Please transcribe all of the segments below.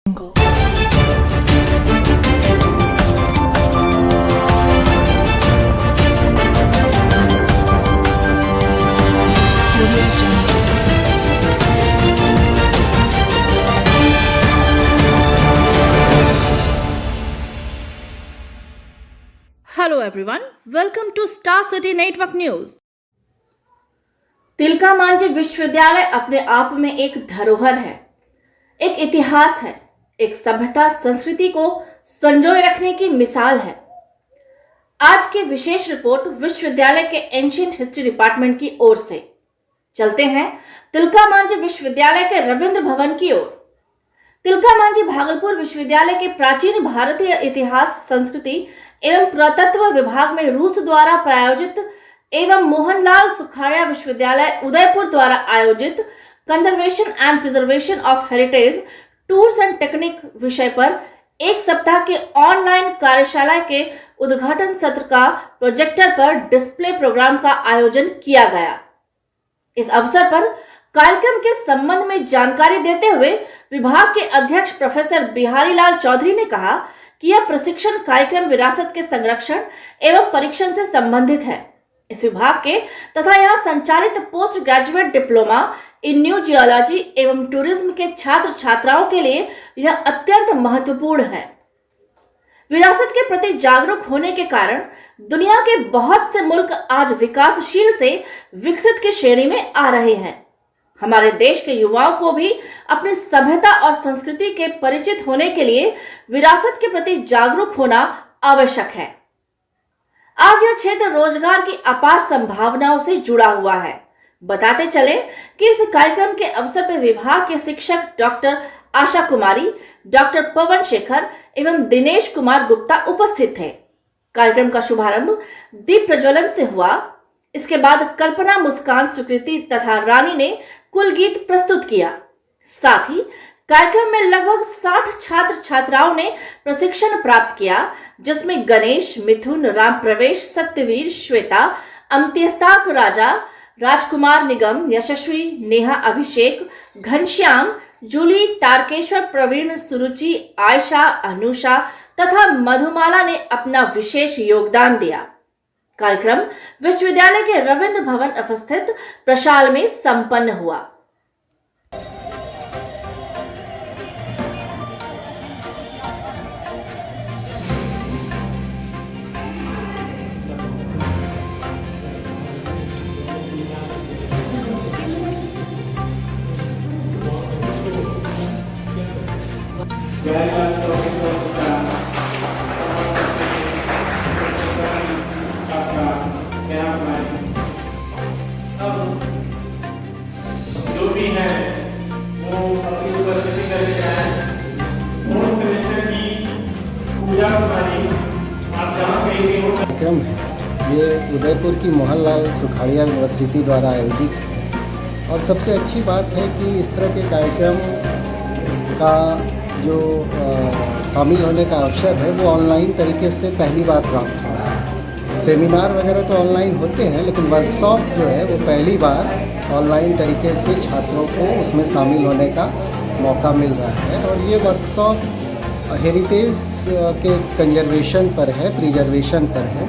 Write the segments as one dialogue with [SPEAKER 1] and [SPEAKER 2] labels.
[SPEAKER 1] Hello everyone, welcome to Star City Network News.
[SPEAKER 2] Tilka Manjhi विश्वविद्यालय अपने आप में एक धरोहर है, एक इतिहास है, एक सभ्यता संस्कृति को संजोए रखने की मिसाल है। आज की विशेष रिपोर्ट विश्वविद्यालय के एंशिएंट हिस्ट्री डिपार्टमेंट की ओर से। चलते हैं तिलका मांझी विश्वविद्यालय के रविंद्र भवन की ओर। तिलका मांझी भागलपुर विश्वविद्यालय के प्राचीन भारतीय इतिहास, संस्कृति एवं पुरातत्व विभाग में रूस द्वारा प्रायोजित एवं मोहनलाल सुखाड़िया विश्वविद्यालय उदयपुर द्वारा आयोजित conservation and preservation of heritage tours and technique विषय पर एक सप्ताह के ऑनलाइन कार्यशाला के उद्घाटन सत्र का प्रोजेक्टर पर डिस्प्ले प्रोग्राम का आयोजन किया गया। इस अवसर पर कार्यक्रम के संबंध में जानकारी देते हुए विभाग के अध्यक्ष प्रोफेसर बिहारी लाल चौधरी ने कहा कि यह प्रशिक्षण कार्यक्रम विरासत के संरक्षण एवं परीक्षण से संबंधित है। इस विभाग के तथा यहाँ संचालित post graduate diploma in new geology एवं टूरिज्म के छात्र छात्राओं के लिए यह अत्यंत महत्वपूर्ण है। विरासत के प्रति जागरूक होने के कारण दुनिया के बहुत से मुल्क आज विकासशील से विकसित की श्रेणी में आ रहे हैं। हमारे देश के युवाओं को भी अपनी सभ्यता और संस्कृति के परिचित होने के लिए विरासत के प्रति जागरूक होना आवश्यक है। आज यह क्षेत्र रोजगार की अपार संभावनाओं से जुड़ा हुआ है। बताते चले कि इस कार्यक्रम के अवसर पर विभाग के शिक्षक डॉक्टर आशा कुमारी, डॉक्टर पवन शेखर एवं दिनेश कुमार गुप्ता उपस्थित थे। कार्यक्रम का शुभारंभ दीप प्रज्वलन से हुआ। इसके बाद कल्पना, मुस्कान, स्वीकृति तथा रानी ने कुल गीत प्रस्तुत किया। साथ ही कार्यक्रम में लगभग 60 छात्र छात्राओं ने प्रशिक्षण प्राप्त किया, जिसमें गणेश, मिथुन, राम प्रवेश, सत्यवीर, श्वेता, अमत्यस्ताप राजा, राजकुमार निगम, यशस्वी, नेहा, अभिषेक, घनश्याम, जूली, तारकेश्वर, प्रवीण, सुरुचि, आयशा, अनुषा तथा मधुमाला ने अपना विशेष योगदान दिया। कार्यक्रम विश्वविद्यालय के रविंद्र भवन स्थित प्रशाल में संपन्न हुआ।
[SPEAKER 3] जो भी है वो अपनी उपस्थिति करके आए। फोर्थ सेमेस्टर की पूजा कुमारी, आप जहाँ कहीं हो
[SPEAKER 4] कार्यक्रम है ये उदयपुर की मोहनलाल सुखाड़िया यूनिवर्सिटी द्वारा आयोजित। और सबसे अच्छी बात है कि इस तरह के कार्यक्रम का जो शामिल होने का अवसर है वो ऑनलाइन तरीके से पहली बार प्राप्त हो रहा है। सेमिनार वगैरह तो ऑनलाइन होते हैं, लेकिन वर्कशॉप जो है वो पहली बार ऑनलाइन तरीके से छात्रों को उसमें शामिल होने का मौका मिल रहा है। और ये वर्कशॉप हेरिटेज के कंजर्वेशन पर है, प्रिजर्वेशन पर है।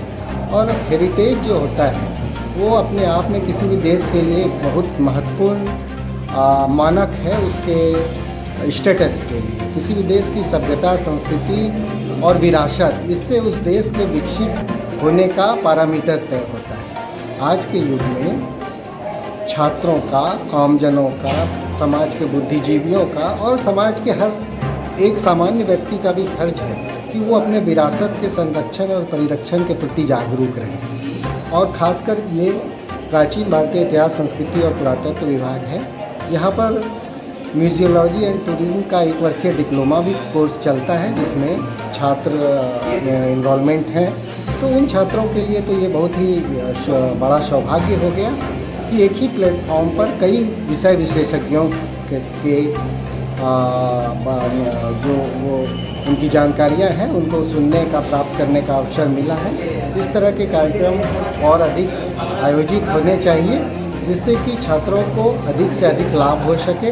[SPEAKER 4] और हेरिटेज जो होता है वो अपने आप में किसी भी देश के लिए एक बहुत महत्वपूर्ण मानक है उसके स्टेटस के लिए। किसी भी देश की सभ्यता, संस्कृति और विरासत, इससे उस देश के विकसित होने का पैरामीटर तय होता है। आज के युग में छात्रों का, आमजनों का, समाज के बुद्धिजीवियों का और समाज के हर एक सामान्य व्यक्ति का भी फर्ज है कि वो अपने विरासत के संरक्षण और परिरक्षण के प्रति जागरूक रहें। और ख़ासकर ये प्राचीन भारतीय इतिहास, संस्कृति और पुरातत्व विभाग है। यहाँ पर म्यूजियोलॉजी एंड टूरिज्म का 1 वर्षीय डिप्लोमा भी कोर्स चलता है, जिसमें छात्र इनरोलमेंट हैं। तो उन छात्रों के लिए तो ये बहुत ही बड़ा सौभाग्य हो गया कि एक ही प्लेटफॉर्म पर कई विषय विशेषज्ञों के जो वो उनकी जानकारियां हैं उनको सुनने का, प्राप्त करने का अवसर मिला है। इस तरह के कार्यक्रम और अधिक आयोजित होने चाहिए, जिससे कि छात्रों को अधिक से अधिक लाभ हो सके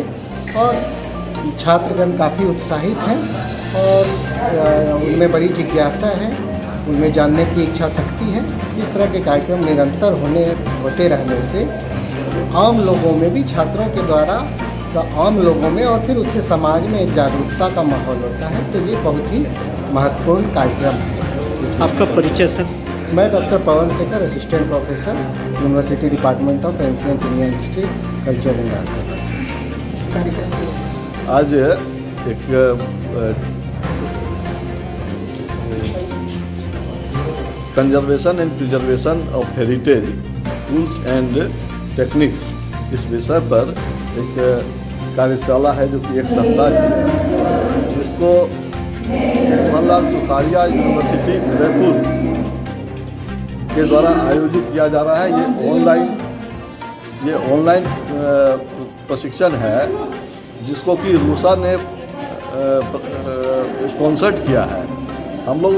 [SPEAKER 4] और छात्रगण काफ़ी उत्साहित हैं और उनमें बड़ी जिज्ञासा है, उनमें जानने की इच्छा शक्ति है। इस तरह के कार्यक्रम निरंतर होते रहने से आम लोगों में भी, छात्रों के द्वारा आम लोगों में और फिर उससे समाज में एक जागरूकता का माहौल होता है। तो ये बहुत ही महत्वपूर्ण कार्यक्रम है।
[SPEAKER 5] आपका परिचय सर?
[SPEAKER 4] मैं doctor Pawan Shekhar, assistant professor, university department of ancient Indian history, culture and art.
[SPEAKER 6] आज एक conservation and preservation of heritage tools and techniques इस विषय पर एक कार्यशाला है जो कि एक सप्ताह की है, जिसको मोहनलाल सुखाड़िया यूनिवर्सिटी उदयपुर के द्वारा आयोजित किया जा रहा है। ये ऑनलाइन प्रशिक्षण है जिसको कि रूसा ने स्पॉन्सर्ड किया है। हम लोग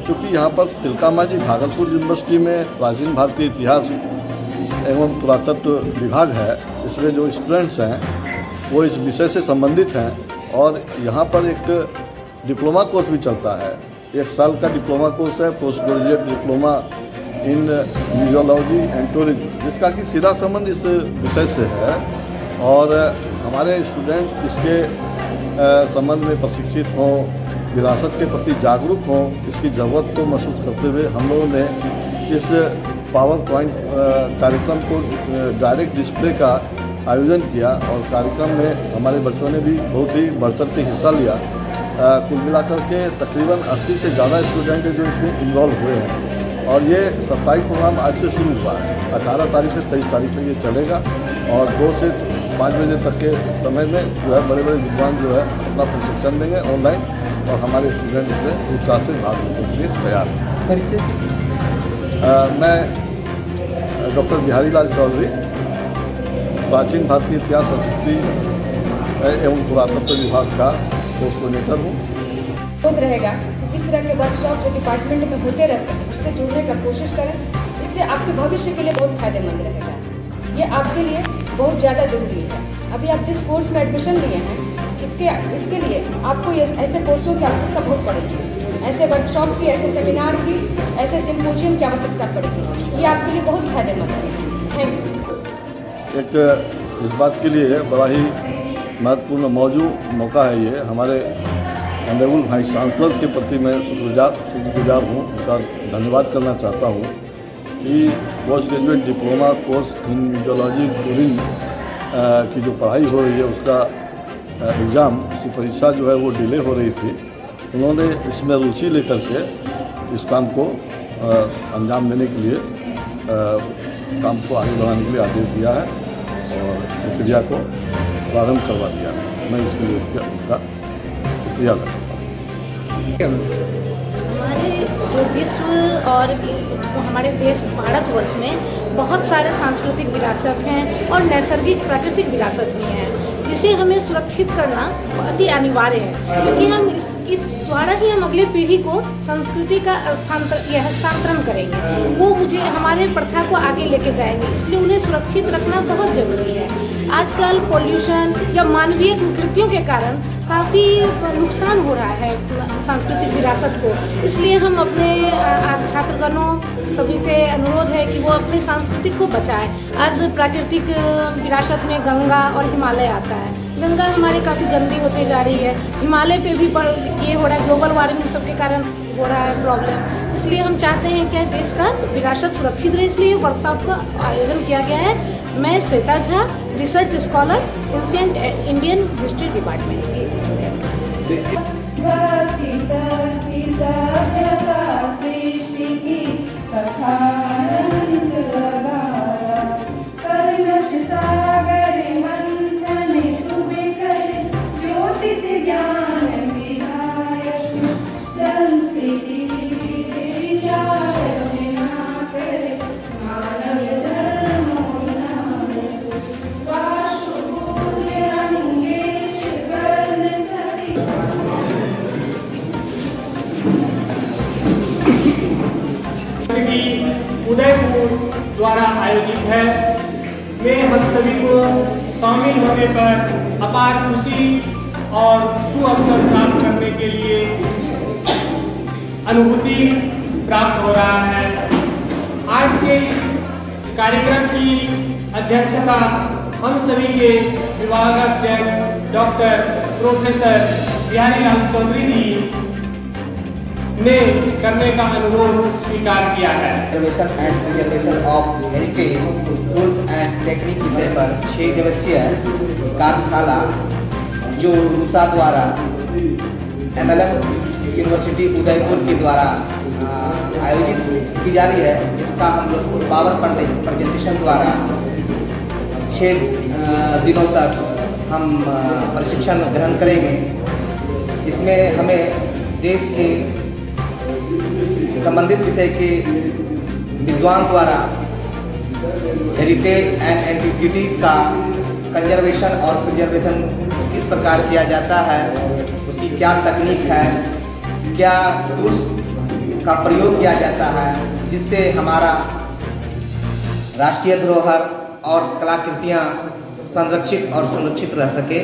[SPEAKER 6] चूँकि यहाँ पर तिलकामांझी भागलपुर यूनिवर्सिटी में प्राचीन भारतीय इतिहास एवं पुरातत्व विभाग है, इसमें जो स्टूडेंट्स हैं वो इस विषय से संबंधित हैं और यहाँ पर एक डिप्लोमा कोर्स भी चलता है। 1 साल का डिप्लोमा कोर्स है, post graduate diploma in museology and tourism, जिसका कि सीधा संबंध इस विषय से है और हमारे स्टूडेंट इसके संबंध में प्रशिक्षित हों, विरासत के प्रति जागरूक हों, इसकी ज़रूरत को महसूस करते हुए हम लोगों ने इस पावर पॉइंट कार्यक्रम को डायरेक्ट डिस्प्ले का आयोजन किया और कार्यक्रम में हमारे बच्चों ने भी बहुत ही बढ़-चढ़ के हिस्सा लिया। कुल मिलाकर के तकरीबन 80 से ज़्यादा स्टूडेंट जो इसमें इन्वॉल्व हुए हैं और ये साप्ताहिक प्रोग्राम आज से शुरू हुआ है। 18 तारीख से 23 तारीख तक ये चलेगा और 2 से 5 बजे तक के समय में जो है बड़े बड़े विद्वान जो है अपना प्रशिक्षण देंगे ऑनलाइन और हमारे स्टूडेंट इसमें उत्साह से भाग लेने के लिए तैयार हैं। मैं डॉक्टर बिहारी लाल चौधरी, प्राचीन भारतीय इतिहास संस्कृति एवं पुरातत्व विभाग का कोर्स कोऑर्डिनेटर हूँ।
[SPEAKER 7] बहुत रहेगा इस तरह के वर्कशॉप जो डिपार्टमेंट में होते रहते हैं उससे जुड़ने का कोशिश करें, इससे आपके भविष्य के लिए बहुत फायदेमंद रहेगा। ये आपके लिए बहुत ज़्यादा जरूरी है। अभी आप जिस कोर्स में एडमिशन लिए हैं इसके लिए आपको ऐसे कोर्सों की आवश्यकता बहुत पड़ेगी, ऐसे वर्कशॉप की, ऐसे सेमिनार की, ऐसे सिम्पोजियम की आवश्यकता पड़ेगी। ये आपके लिए बहुत फायदेमंद है। Thank you.
[SPEAKER 6] एक इस बात के लिए बड़ा ही महत्वपूर्ण मौजूद मौका है ये। हमारे ऑनरेबल वाइस चांसलर के प्रति मैं शुक्रगुजार हूँ, उनका धन्यवाद करना चाहता हूँ कि post graduate diploma course in museology tourism की जो पढ़ाई हो रही है उसका एग्ज़ाम, उसकी परीक्षा जो है वो डिले हो रही थी। उन्होंने इसमें रुचि लेकर के इस काम को अंजाम देने के लिए काम को आगे बढ़ाने के लिए आदेश दिया है और प्रक्रिया को प्रारंभ करवा दिया है। मैं इसके लिए उनका शुक्रिया अदा करता हूँ।
[SPEAKER 8] हमारे जो विश्व और हमारे देश भारतवर्ष में बहुत सारे सांस्कृतिक विरासत हैं और नैसर्गिक प्राकृतिक विरासत भी हैं, जिसे हमें सुरक्षित करना अति अनिवार्य है, क्योंकि हम इसके द्वारा ही हम अगले पीढ़ी को संस्कृति का हस्तांतरण करेंगे, वो मुझे हमारे प्रथा को आगे लेके जाएंगे। इसलिए उन्हें सुरक्षित रखना बहुत ज़रूरी है। आजकल पॉल्यूशन या मानवीय कृत्यों के कारण काफ़ी नुकसान हो रहा है सांस्कृतिक विरासत को। इसलिए हम अपने छात्रगणों सभी से अनुरोध है कि वो अपने सांस्कृतिक को बचाएं। आज प्राकृतिक विरासत में गंगा और हिमालय आता है। गंगा हमारी काफ़ी गंदी होती जा रही है, हिमालय पे भी ये हो रहा है, ग्लोबल वार्मिंग सबके कारण हो रहा है प्रॉब्लम। इसलिए हम चाहते हैं कि देश का विरासत सुरक्षित रहे, इसलिए वर्कशॉप का आयोजन किया गया है। मैं Shweta Jha, research scholar, ancient Indian history department की स्टूडेंट।
[SPEAKER 3] उदयपुर द्वारा आयोजित है, में हम सभी को शामिल होने पर अपार खुशी और सुअवसर प्राप्त करने के लिए अनुभूति प्राप्त हो रहा है। आज के इस कार्यक्रम की अध्यक्षता हम सभी के विभागाध्यक्ष डॉक्टर प्रोफेसर बिहारी लाल चौधरी जी ने करने का अनुरोध स्वीकार किया है।
[SPEAKER 5] Conservation and preservation of heritage tools and technique विषय पर 6 दिवसीय कार्यशाला जो रूसा द्वारा MLS यूनिवर्सिटी उदयपुर के द्वारा आयोजित की जा रही है, जिसका हम लोग पावर प्रेजेंटेशन द्वारा 6 दिनों तक हम प्रशिक्षण ग्रहण करेंगे। इसमें हमें देश के संबंधित विषय के विद्वान द्वारा हेरिटेज एंड एंटिक्विटीज़ का कंजर्वेशन और प्रिजर्वेशन किस प्रकार किया जाता है, उसकी क्या तकनीक है, क्या टूल्स का प्रयोग किया जाता है, जिससे हमारा राष्ट्रीय धरोहर और कलाकृतियाँ संरक्षित और सुरक्षित रह सके।